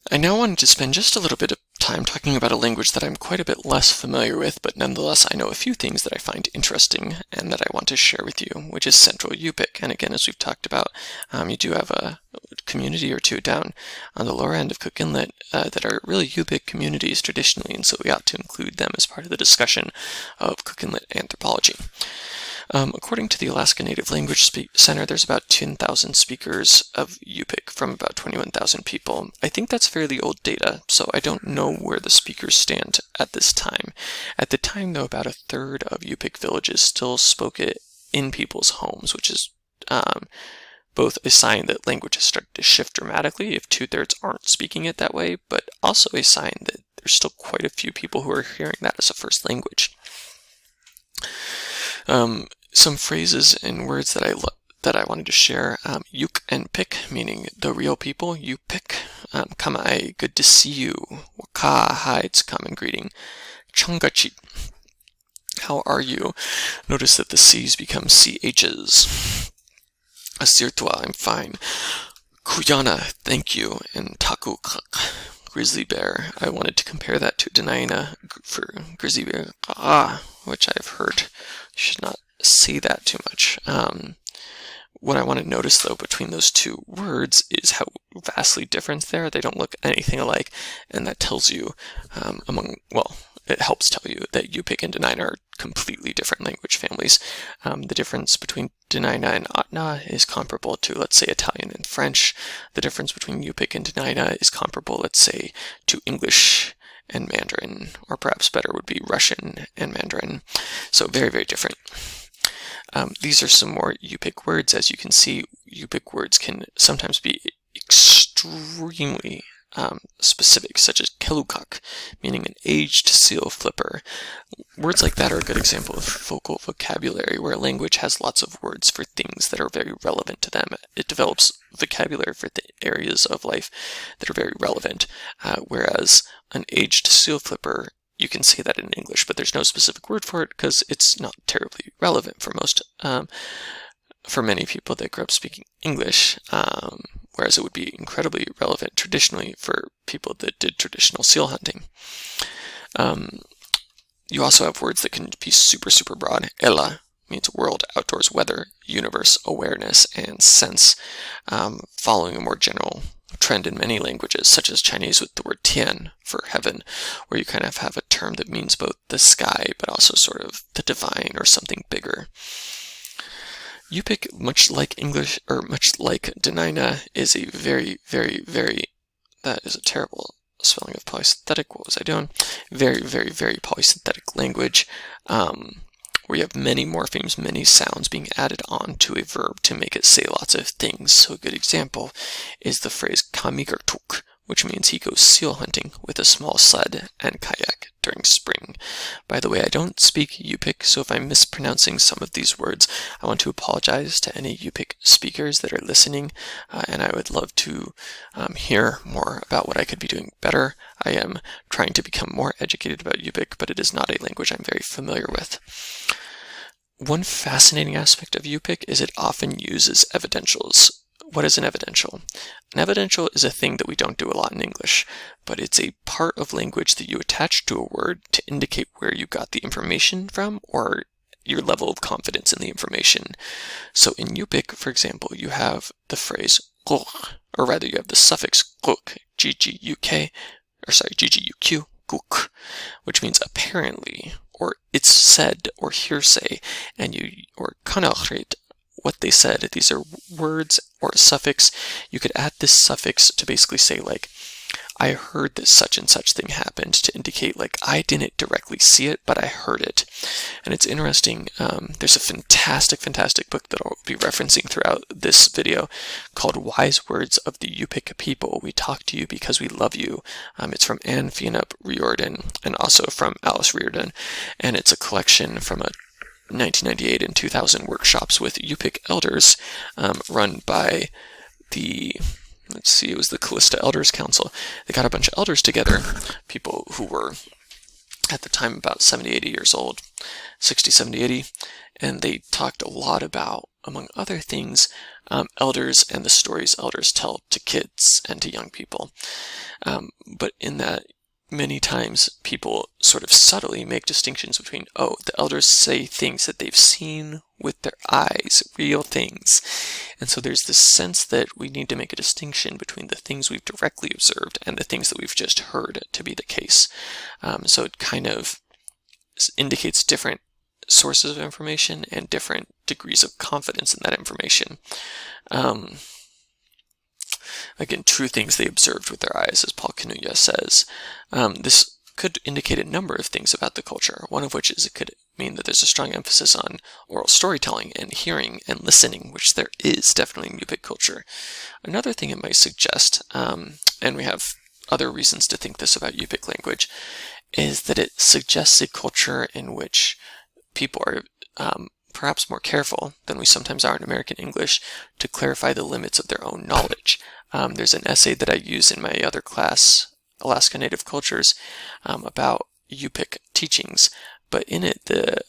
I now wanted to spend just a little bit of time talking about a language that I'm quite a bit less familiar with, but nonetheless I know a few things that I find interesting and that I want to share with you, which is Central Yupik. And again, as we've talked about, you do have a community or two down on the lower end of Cook Inlet that are really Yupik communities traditionally, and so we ought to include them as part of the discussion of Cook Inlet anthropology. According to the Alaska Native Language Center, there's about 10,000 speakers of Yupik from about 21,000 people. I think that's fairly old data, so I don't know where the speakers stand at this time. At the time, though, about a third of Yupik villages still spoke it in people's homes, which is both a sign that language has started to shift dramatically if 2/3 aren't speaking it that way, but also a sign that there's still quite a few people who are hearing that as a first language. Some phrases and words that I wanted to share. Yuk and pik, meaning the real people. You pik. Kamai, good to see you. Waka, hi, it's a common greeting. Changachit, how are you? Notice that the C's become CHs. Asirtua, I'm fine. Kuyana, thank you. And Taku, grizzly bear. I wanted to compare that to Denaina for grizzly bear, which I've heard. You should not say that too much. What I want to notice, though, between those two words is how vastly different they are. They don't look anything alike, and that tells you, it helps tell you that Yupik and Denaina are completely different language families. The difference between Denaina and Atna is comparable to, let's say, Italian and French. The difference between Yupik and Denaina is comparable, let's say, to English and Mandarin, or perhaps better would be Russian and Mandarin. So very, very different. These are some more Yupik words. As you can see, Yupik words can sometimes be extremely specific, such as kelukak, meaning an aged seal flipper. Words like that are a good example of vocal vocabulary, where a language has lots of words for things that are very relevant to them. It develops vocabulary for the areas of life that are very relevant, whereas an aged seal flipper, you can say that in English, but there's no specific word for it because it's not terribly relevant for for many people that grew up speaking English, whereas it would be incredibly relevant traditionally for people that did traditional seal hunting. You also have words that can be super, super broad. Ela means world, outdoors, weather, universe, awareness, and sense, following a more general trend in many languages, such as Chinese with the word tian for heaven, where you kind of have a term that means both the sky but also sort of the divine or something bigger. Yupik, much like English, or much like Denaina, is a very, very, very, that is a terrible spelling of polysynthetic. What was I doing? Very, very, very polysynthetic language, where you have many morphemes, many sounds being added on to a verb to make it say lots of things. So a good example is the phrase kamigartuk, which means he goes seal hunting with a small sled and kayak during spring. By the way, I don't speak Yupik, so if I'm mispronouncing some of these words, I want to apologize to any Yupik speakers that are listening, and I would love to hear more about what I could be doing better. I am trying to become more educated about Yupik, but it is not a language I'm very familiar with. One fascinating aspect of Yupik is it often uses evidentials. What is an evidential? An evidential is a thing that we don't do a lot in English, but it's a part of language that you attach to a word to indicate where you got the information from or your level of confidence in the information. So in Yupik, for example, you have the phrase guk, or rather you have the suffix guk, gguk, guk, which means apparently, or it's said, or hearsay, and or kanachrit, what they said. These are words or a suffix. You could add this suffix to basically say, like, I heard this such and such thing happened, to indicate, like, I didn't directly see it, but I heard it. And it's interesting. There's a fantastic, fantastic book that I'll be referencing throughout this video called Wise Words of the Yupik People. We talk to you because we love you. It's from Anne Feenup Riordan and also from Alice Riordan. And it's a collection from a 1998 and 2000 workshops with Yupik elders run by it was the Callista Elders Council. They got a bunch of elders together, people who were at the time about 70, 80 years old, 60, 70, 80, and they talked a lot about, among other things, elders and the stories elders tell to kids and to young people. But in that, many times people sort of subtly make distinctions between, oh, the elders say things that they've seen with their eyes, real things. And so there's this sense that we need to make a distinction between the things we've directly observed and the things that we've just heard to be the case. So it kind of indicates different sources of information and different degrees of confidence in that information. Again, true things they observed with their eyes, as Paul Canuya says. This could indicate a number of things about the culture, one of which is it could mean that there's a strong emphasis on oral storytelling and hearing and listening, which there is definitely in Yupik culture. Another thing it might suggest, and we have other reasons to think this about Yupik language, is that it suggests a culture in which people are perhaps more careful than we sometimes are in American English to clarify the limits of their own knowledge. There's an essay that I use in my other class, Alaska Native Cultures, about Yupik teachings, but in it the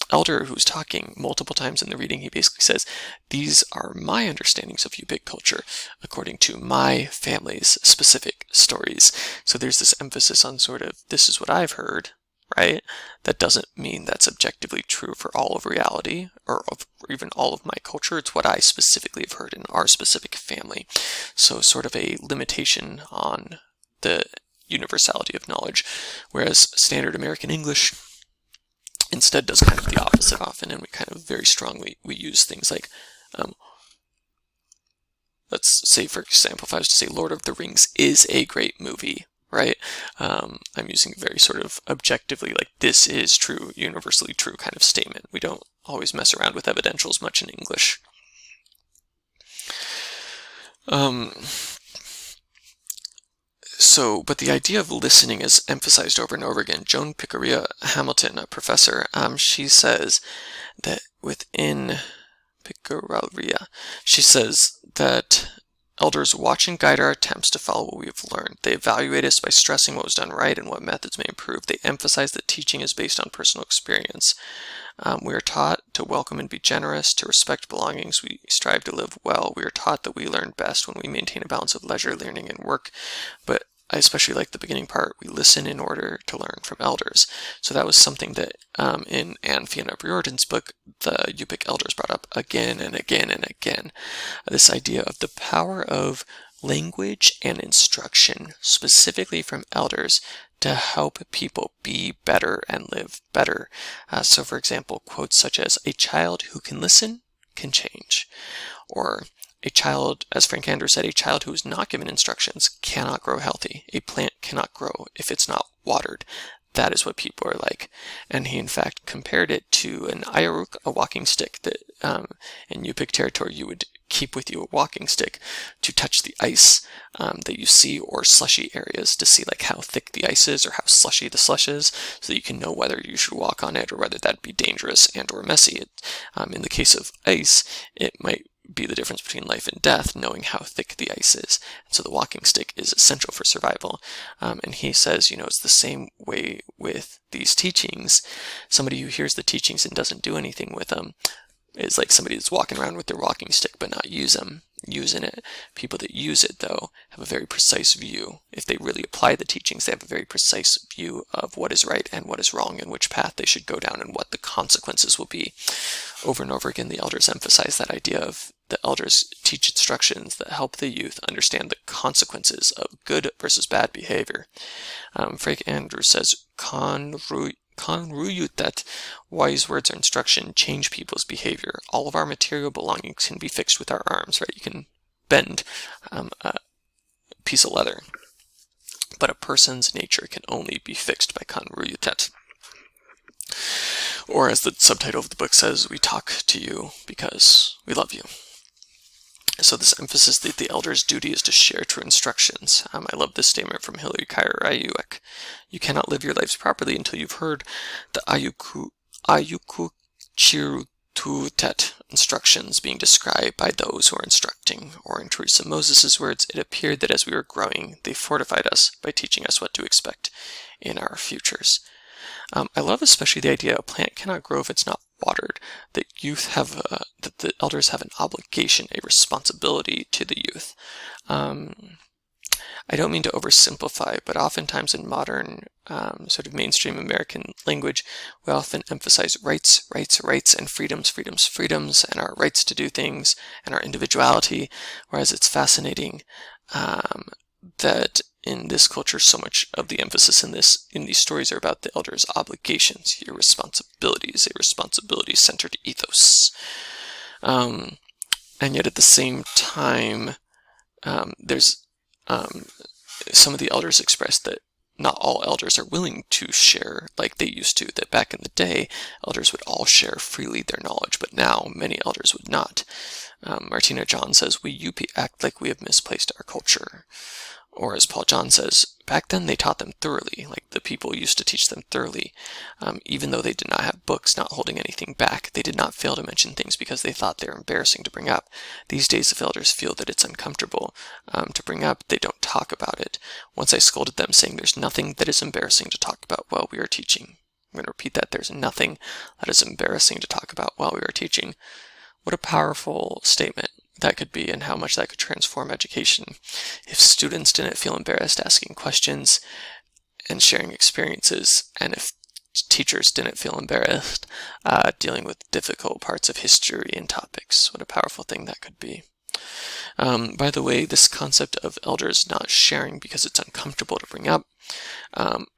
elder who's talking multiple times in the reading, he basically says, these are my understandings of Yupik culture according to my family's specific stories. So there's this emphasis on sort of, this is what I've heard, right? That doesn't mean that's objectively true for all of reality or even all of my culture. It's what I specifically have heard in our specific family. So sort of a limitation on the universality of knowledge, whereas standard American English instead does kind of the opposite often, and we kind of very strongly, we use things like, let's say, for example, if I was to say Lord of the Rings is a great movie, right? I'm using a very sort of objectively, like, this is true, universally true kind of statement. We don't always mess around with evidentials much in English. But the idea of listening is emphasized over and over again. Joan Picaria Hamilton, a professor, she says that within Picaria, she says that elders watch and guide our attempts to follow what we have learned. They evaluate us by stressing what was done right and what methods may improve. They emphasize that teaching is based on personal experience. We are taught to welcome and be generous, to respect belongings. We strive to live well. We are taught that we learn best when we maintain a balance of leisure, learning, and work. But I especially like the beginning part. We listen in order to learn from elders. So that was something that in Anne Fiona Riordan's book, the Yupik elders brought up again and again and again. This idea of the power of language and instruction, specifically from elders, to help people be better and live better. So for example, quotes such as, "A child who can listen can change," or a child, as Frank Andrews said, a child who is not given instructions cannot grow healthy. A plant cannot grow if it's not watered. That is what people are like. And he, in fact, compared it to an ayaruk, a walking stick that in Yupik territory you would keep with you, a walking stick, to touch the ice that you see, or slushy areas, to see like how thick the ice is or how slushy the slush is, so that you can know whether you should walk on it or whether that'd be dangerous and or messy. In the case of ice, it might be the difference between life and death, knowing how thick the ice is. And so the walking stick is essential for survival. And he says, it's the same way with these teachings. Somebody who hears the teachings and doesn't do anything with them is like somebody that's walking around with their walking stick but not using it. People that use it, though, have a very precise view. If they really apply the teachings, they have a very precise view of what is right and what is wrong and which path they should go down and what the consequences will be. Over and over again, the elders emphasize that idea of the elders teach instructions that help the youth understand the consequences of good versus bad behavior. Frank Andrews says, that wise words or instruction change people's behavior. All of our material belongings can be fixed with our arms, right? You can bend a piece of leather, but a person's nature can only be fixed by kanruyutet. Or as the subtitle of the book says, we talk to you because we love you. So this emphasis that the elder's duty is to share true instructions. I love this statement from Hilary Kaiser-Ayuek. You cannot live your lives properly until you've heard the Ayuku Chirututet instructions being described by those who are instructing. Or in Teresa Moses' words, it appeared that as we were growing, they fortified us by teaching us what to expect in our futures. I love especially the idea a plant cannot grow if it's not watered. That that the elders have an obligation, a responsibility to the youth. I don't mean to oversimplify, but oftentimes in modern sort of mainstream American language, we often emphasize rights, and freedoms, and our rights to do things, and our individuality, whereas it's fascinating that in this culture, so much of the emphasis in these stories are about the elders' obligations, your responsibilities, a responsibility-centered ethos. And yet at the same time, there's some of the elders express that not all elders are willing to share like they used to, that back in the day, elders would all share freely their knowledge, but now many elders would not. Martina John says, we UP act like we have misplaced our culture. Or as Paul John says, back then they taught them thoroughly, like the people used to teach them thoroughly. Even though they did not have books, not holding anything back, they did not fail to mention things because they thought they were embarrassing to bring up. These days, if elders feel that it's uncomfortable to bring up, they don't talk about it. Once I scolded them, saying there's nothing that is embarrassing to talk about while we are teaching. I'm going to repeat that. There's nothing that is embarrassing to talk about while we are teaching. What a powerful statement that could be, and how much that could transform education. If students didn't feel embarrassed asking questions and sharing experiences, and if teachers didn't feel embarrassed dealing with difficult parts of history and topics, what a powerful thing that could be. By the way, this concept of elders not sharing because it's uncomfortable to bring up,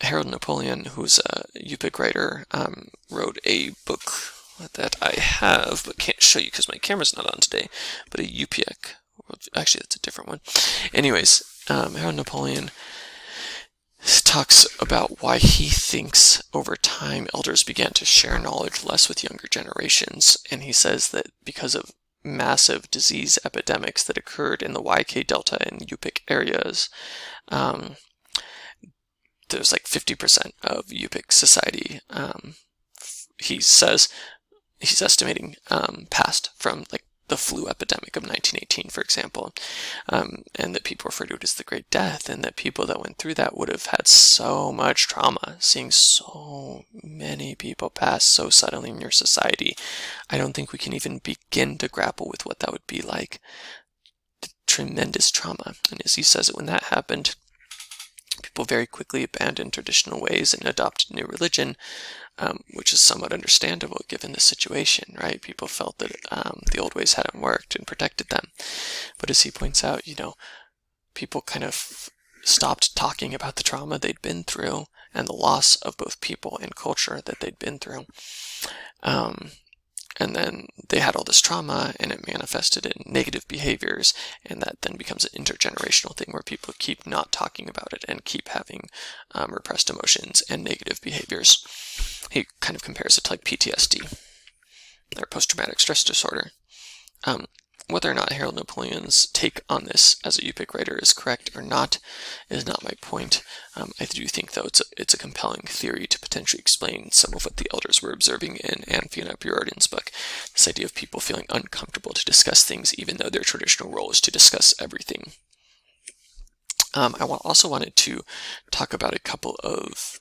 Harold Napoleon, who's a UPIC writer, wrote a book that I have, but can't show you because my camera's not on today, but a UPIC. Actually, that's a different one. Anyways, Harold Napoleon talks about why he thinks over time elders began to share knowledge less with younger generations, and he says that because of massive disease epidemics that occurred in the YK Delta and UPIC areas, there's like 50% of UPIC society, he says, he's estimating passed from like the flu epidemic of 1918, for example, and that people refer to it as the Great Death, and that people that went through that would have had so much trauma, seeing so many people pass so suddenly in your society. I don't think we can even begin to grapple with what that would be like. The tremendous trauma. And as he says it, when that happened, people very quickly abandoned traditional ways and adopted new religion, which is somewhat understandable given the situation, right? People felt that the old ways hadn't worked and protected them. But as he points out, people kind of stopped talking about the trauma they'd been through and the loss of both people and culture that they'd been through. And then they had all this trauma, and it manifested in negative behaviors, and that then becomes an intergenerational thing where people keep not talking about it and keep having repressed emotions and negative behaviors. He kind of compares it to like PTSD, or post-traumatic stress disorder. Whether or not Harold Napoleon's take on this as a UPIC writer is correct or not is not my point. I do think, though, it's a compelling theory to potentially explain some of what the elders were observing in Anthea Riordan's book. This idea of people feeling uncomfortable to discuss things even though their traditional role is to discuss everything. I also wanted to talk about a couple of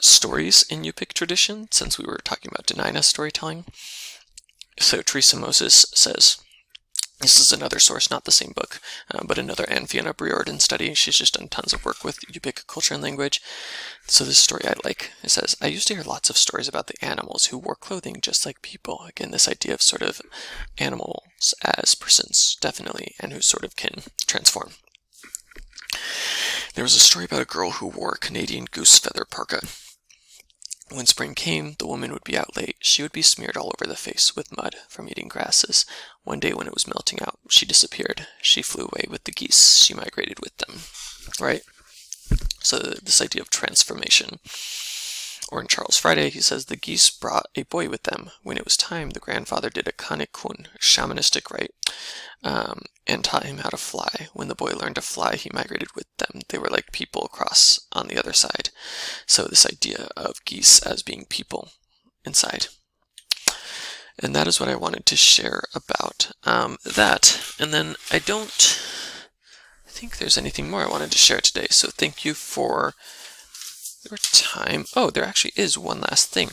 stories in UPIC tradition, since we were talking about Dena'ina storytelling. So Teresa Moses says, this is another source, not the same book, but another Anthea Riordan study. She's just done tons of work with UPIC culture and language. So this story I like. It says, I used to hear lots of stories about the animals who wore clothing just like people. Again, this idea of sort of animals as persons, definitely, and who sort of can transform. There was a story about a girl who wore a Canadian goose feather parka. When spring came, the woman would be out late. She would be smeared all over the face with mud from eating grasses. One day when it was melting out, she disappeared. She flew away with the geese. She migrated with them. Right? So this idea of transformation. Or in Charles Friday, he says the geese brought a boy with them. When it was time, the grandfather did a kanikun, shamanistic rite, and taught him how to fly. When the boy learned to fly, he migrated with them. They were like people across on the other side. So this idea of geese as being people inside. And that is what I wanted to share about that. And then I don't think there's anything more I wanted to share today. So thank you for your time. Oh, there actually is one last thing.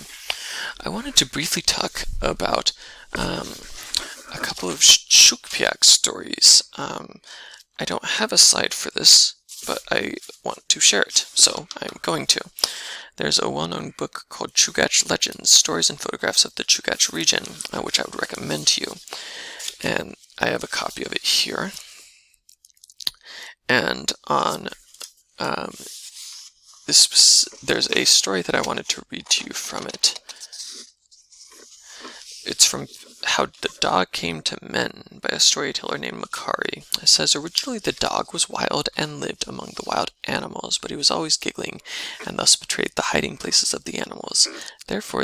I wanted to briefly talk about a couple of Shukpiak stories. I don't have a slide for this, but I want to share it, so I'm going to. There's a well-known book called Chugach Legends, Stories and Photographs of the Chugach region, which I would recommend to you. And I have a copy of it here. And on there's a story that I wanted to read to you from it. It's from How the Dog Came to Men by a storyteller named Makari. It says, originally the dog was wild and lived among the wild animals, but he was always giggling and thus betrayed the hiding places of the animals. Therefore,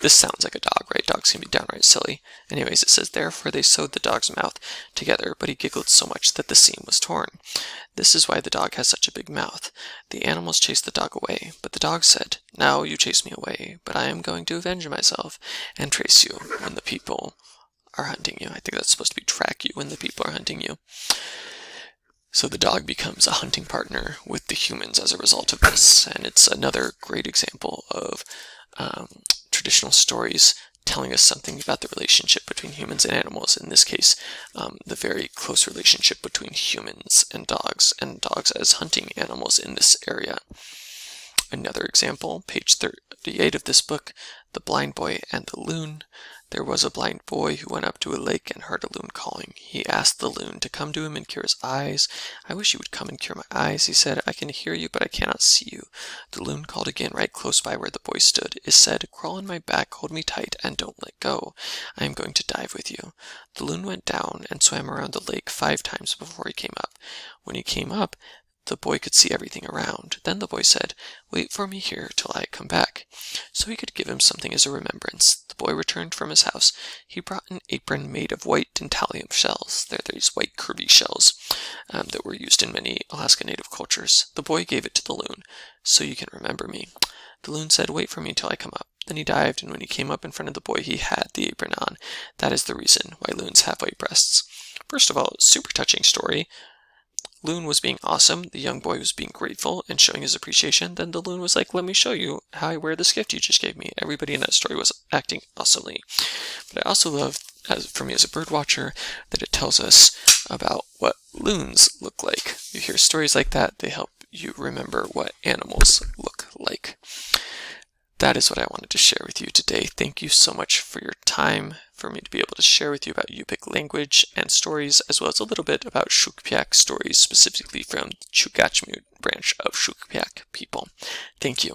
this sounds like a dog, right? Dogs can be downright silly. Anyways, it says, therefore they sewed the dog's mouth together, but he giggled so much that the seam was torn. This is why the dog has such a big mouth. The animals chased the dog away, but the dog said, now you chase me away, but I am going to avenge myself and trace you when the people are hunting you. I think that's supposed to be track you when the people are hunting you. So the dog becomes a hunting partner with the humans as a result of this, and it's another great example of traditional stories telling us something about the relationship between humans and animals. In this case, the very close relationship between humans and dogs as hunting animals in this area. Another example, page 38 of this book, The Blind Boy and the Loon. There was a blind boy who went up to a lake and heard a loon calling. He asked the loon to come to him and cure his eyes. I wish you would come and cure my eyes, he said. I can hear you, but I cannot see you. The loon called again right close by where the boy stood. It said, crawl on my back, hold me tight, and don't let go. I am going to dive with you. The loon went down and swam around the lake 5 times before he came up. When he came up, the boy could see everything around. Then the boy said, wait for me here till I come back. So he could give him something as a remembrance. The boy returned from his house. He brought an apron made of white tantalum shells. They're these white curvy shells that were used in many Alaska Native cultures. The boy gave it to the loon. So you can remember me. The loon said, wait for me till I come up. Then he dived, and when he came up in front of the boy, he had the apron on. That is the reason why loons have white breasts. First of all, super touching story. Loon was being awesome, the young boy was being grateful and showing his appreciation. Then the loon was like, let me show you how I wear this gift you just gave me. Everybody in that story was acting awesomely. But I also love, for me as a bird watcher, that it tells us about what loons look like. You hear stories like that, they help you remember what animals look like. That is what I wanted to share with you today. Thank you so much for your time, for me to be able to share with you about Yupik language and stories, as well as a little bit about Shukpiak stories, specifically from the Chugachmute branch of Shukpiak people. Thank you.